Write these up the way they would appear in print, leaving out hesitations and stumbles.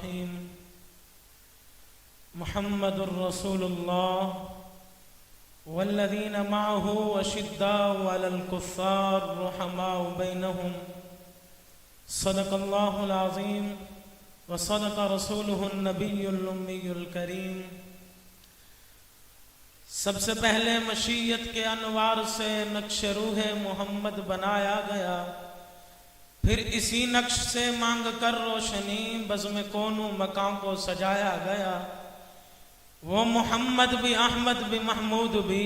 الرحیم محمد الرسول اللہ والذین معه اشداء علی الکفار رحماء بینہم صدق اللہ العظیم وصدق رسولہ النبی الامی الکریم۔ سب سے پہلے مشیت کے انوار سے نقش روح محمد بنایا گیا، پھر اسی نقش سے مانگ کر روشنی بزم کون و مکان کو سجایا گیا۔ وہ محمد بھی احمد بھی محمود بھی،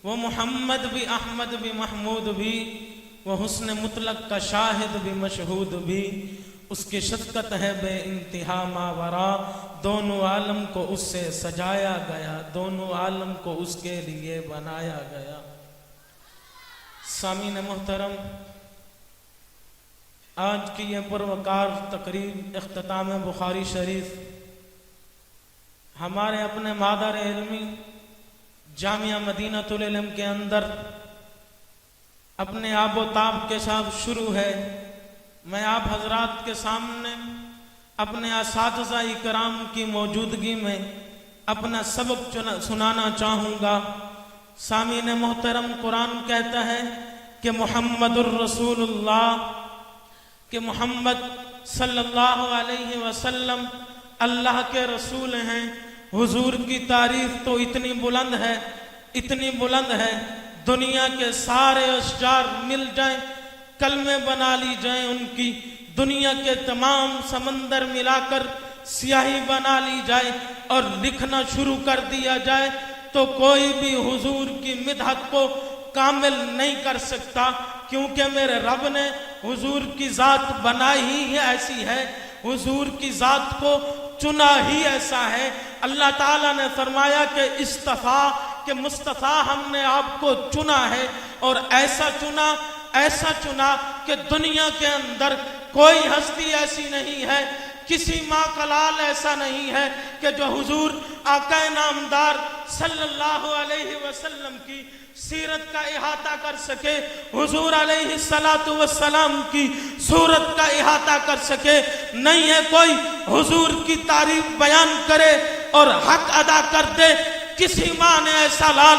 وہ محمد بھی احمد بھی محمود بھی، وہ حسن مطلق کا شاہد بھی مشہود بھی، اس کی شفقت ہے بے انتہا ماورا، دونوں عالم کو اس سے سجایا گیا، دونوں عالم کو اس کے لیے بنایا گیا۔ سامعین محترم، آج کی یہ پروکار تقریب اختتام بخاری شریف ہمارے اپنے مادر علمی جامعہ مدینۃ العلم کے اندر اپنے آب و تاب کے ساتھ شروع ہے۔ میں آپ حضرات کے سامنے اپنے اساتذہ اکرام کی موجودگی میں اپنا سبق سنانا چاہوں گا۔ سامعین محترم، قرآن کہتا ہے کہ محمد الرسول اللہ، کہ محمد صلی اللہ علیہ وسلم اللہ کے رسول ہیں۔ حضور کی تعریف تو اتنی بلند ہے، اتنی بلند ہے، دنیا کے سارے اشجار مل جائیں، کلمے بنا لی جائیں ان کی، دنیا کے تمام سمندر ملا کر سیاہی بنا لی جائے اور لکھنا شروع کر دیا جائے تو کوئی بھی حضور کی مدحت کو کامل نہیں کر سکتا، کیونکہ میرے رب نے حضور کی ذات بنائی ہی ایسی ہے، حضور کی ذات کو چنا ہی ایسا ہے۔ اللہ تعالیٰ نے فرمایا کہ اصطفیٰ، کہ مصطفیٰ ہم نے آپ کو چنا ہے، اور ایسا چنا کہ دنیا کے اندر کوئی ہستی ایسی نہیں ہے، کسی ماں کا لال ایسا نہیں ہے کہ جو حضور آقا نامدار صلی اللہ علیہ وسلم کی سیرت کا احاطہ کر سکے، حضور علیہ السلام کی صورت کا احاطہ کر سکے۔ نہیں ہے کوئی حضور کی تعریف بیان کرے اور حق ادا کر دے، کسی ماں نے ایسا لال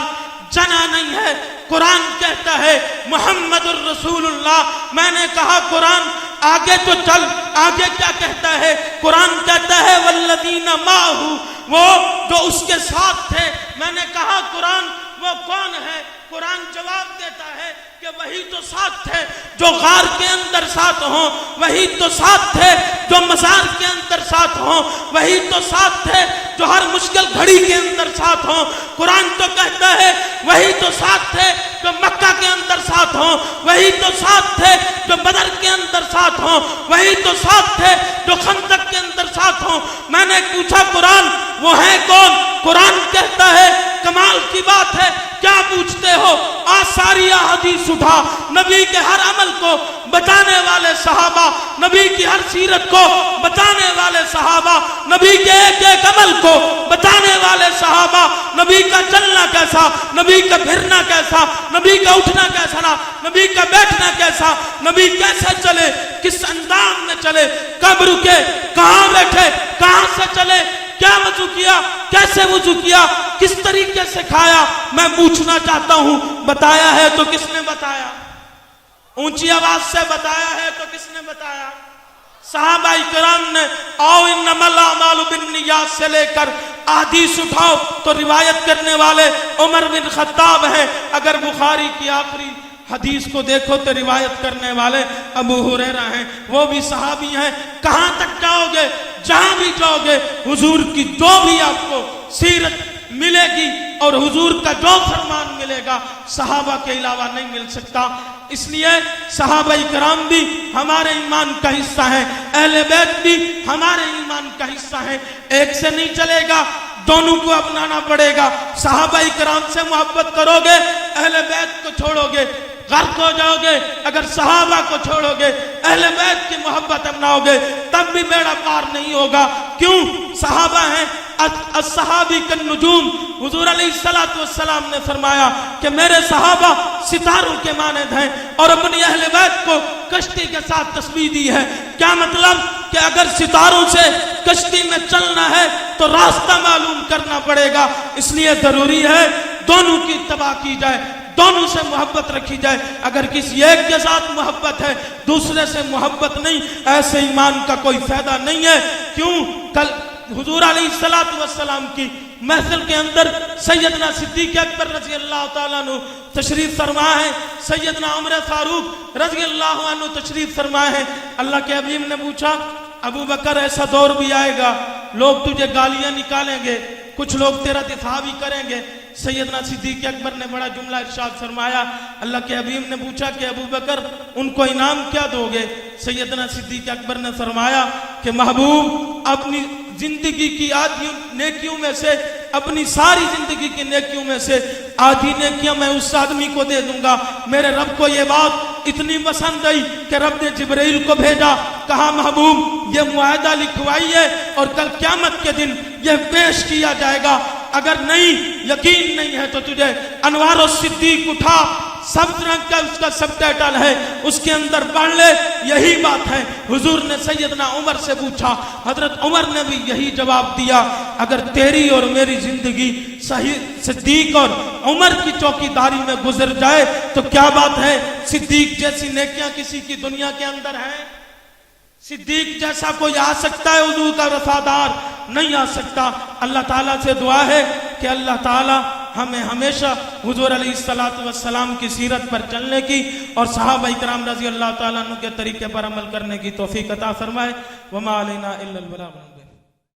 جنا نہیں ہے۔ قرآن کہتا ہے محمد الرسول اللہ، میں نے کہا قرآن آگے تو چل، آگے کیا کہتا ہے؟ قرآن کہتا ہے والذین معہ، وہ جو اس کے ساتھ تھے۔ میں نے کہا قرآن وہ کون ہے؟ قرآن جواب دیتا ہے کہ وہی تو ساتھ تھے جو غار کے اندر ساتھ ہوں، وہی تو ساتھ تھے جو مزار کے اندر ساتھ ہوں، وہی تو ساتھ تھے جو ہر مشکل گھڑی کے اندر ساتھ ہوں۔ قرآن تو کہتا ہے وہی تو ساتھ تھے جو مکہ کے اندر ساتھ ہوں، وہی تو ساتھ تھے جو بدر کے اندر ساتھ ہوں، وہی تو ساتھ تھے جو خندق کے اندر ساتھ ہوں۔ میں نے پوچھا قرآن وہ ہے کون؟ قرآن کہتا ہے کمال کی بات ہے، کیا پوچھتے ہو؟ آج ساری حدیث اٹھا، نبی کے ہر عمل کو بتانے والے صحابہ، نبی کی ہر سیرت کو بتانے والے صحابہ، نبی کے ایک ایک عمل کو بتانے والے صحابہ، نبی کا چلنا کیسا، نبی کا پھرنا کیسا، نبی کا اٹھنا کیسا، نبی کا بیٹھنا کیسا، نبی کیسے چلے، کس انداز میں چلے، کب رکے، کہاں بیٹھے، کہاں سے چلے، کیا وضو کیا، کیسے وضو کیا، کس طریقے سے کھایا، میں پوچھنا چاہتا ہوں بتایا ہے تو کس نے بتایا؟ اونچی آواز سے بتایا ہے تو کس نے بتایا؟ صحابہ کرام نے آؤ انما الاعمال بالنیات سے لے کر احادیث اٹھاؤ تو روایت کرنے والے عمر بن خطاب ہیں۔ اگر بخاری کی آخری حدیث کو دیکھو تو روایت کرنے والے ابو ہریرہ ہیں، وہ بھی صحابی ہیں۔ کہاں تک جاؤ گے؟ جہاں بھی جاؤ گے حضور کی جو بھی آپ کو سیرت ملے گی اور حضور کا جو فرمان ملے گا صحابہ کے علاوہ نہیں مل سکتا۔ اس لیے صحابہ کرام بھی ہمارے ایمان کا حصہ ہیں، اہل بیت بھی ہمارے ایمان کا حصہ ہیں۔ ایک سے نہیں چلے گا، دونوں کو اپنانا پڑے گا۔ صحابہ کرام سے محبت کرو گے، اہل بیت کو چھوڑو گے غرق ہو جاؤ گے۔ اگر صحابہ کو چھوڑو گے، اہل بیت کی محبت اپناؤ گے، تب بھی بیڑا پار نہیں ہوگا۔ کیوں؟ صحابہ ہیں الصحابی کالنجوم۔ حضور علیہ السلام نے فرمایا کہ میرے صحابہ ستاروں کے مانند ہیں، اور اپنی اہل بیت کو کشتی کے ساتھ تشبیہ دی ہے۔ کیا مطلب؟ کہ اگر ستاروں سے کشتی میں چلنا ہے تو راستہ معلوم کرنا پڑے گا، اس لیے ضروری ہے دونوں کی اتباع کی جائے، دونوں سے محبت رکھی جائے۔ اگر کسی ایک کے ساتھ محبت ہے دوسرے سے محبت نہیں، ایسے ایمان کا کوئی فائدہ نہیں ہے۔ کیوں؟ کل حضور علیہ السلام کی محفل کے اندر سیدنا صدیق اکبر رضی اللہ تعالیٰ عنہ تشریف فرما ہے، سیدنا عمر فاروق رضی اللہ عنہ تشریف فرما ہے۔ اللہ کے حبیب نے پوچھا ابو بکر ایسا دور بھی آئے گا لوگ تجھے گالیاں نکالیں گے، کچھ لوگ تیرا دفاع بھی کریں گے۔ سیدنا صدیق اکبر نے بڑا جملہ ارشاد فرمایا، اللہ کے حبیب نے پوچھا کہ ابو بکر ان کو انعام کیا دو گے؟ سیدنا صدیق اکبر نے فرمایا کہ محبوب اپنی زندگی کی آدھی نیکیوں میں سے، اپنی ساری زندگی کی نیکیوں میں سے آدھی نیکیاں میں اس آدمی کو دے دوں گا۔ میرے رب کو یہ بات اتنی پسند آئی کہ رب نے جبرائیل کو بھیجا، کہا محبوب یہ معاہدہ لکھوائیے اور کل قیامت کے دن یہ پیش کیا جائے گا، اگر نہیں یقین نہیں ہے تو تجھے انوار الصدیق اٹھا، سبز رنگ کا اس کا سب ٹائٹل ہے، اس کے اندر پڑھ لے، یہی بات ہے۔ حضور نے سیدنا عمر سے پوچھا، حضرت عمر نے بھی یہی جواب دیا، اگر تیری اور میری زندگی صدیق اور عمر کی چوکی داری میں گزر جائے تو کیا بات ہے، صدیق جیسی نیکیاں کسی کی دنیا کے اندر ہیں؟ صدیق جیسا کوئی آ سکتا ہے حضور کا وفادار؟ نہیں آ سکتا۔ اللہ تعالیٰ سے دعا ہے کہ اللہ تعالیٰ ہمیں ہمیشہ حضور علیہ السلام کی سیرت پر چلنے کی اور صحابہ کرام رضی اللہ تعالیٰ عنہ کے طریقے پر عمل کرنے کی توفیق عطا فرمائے۔ وما علینا الا البلاغ۔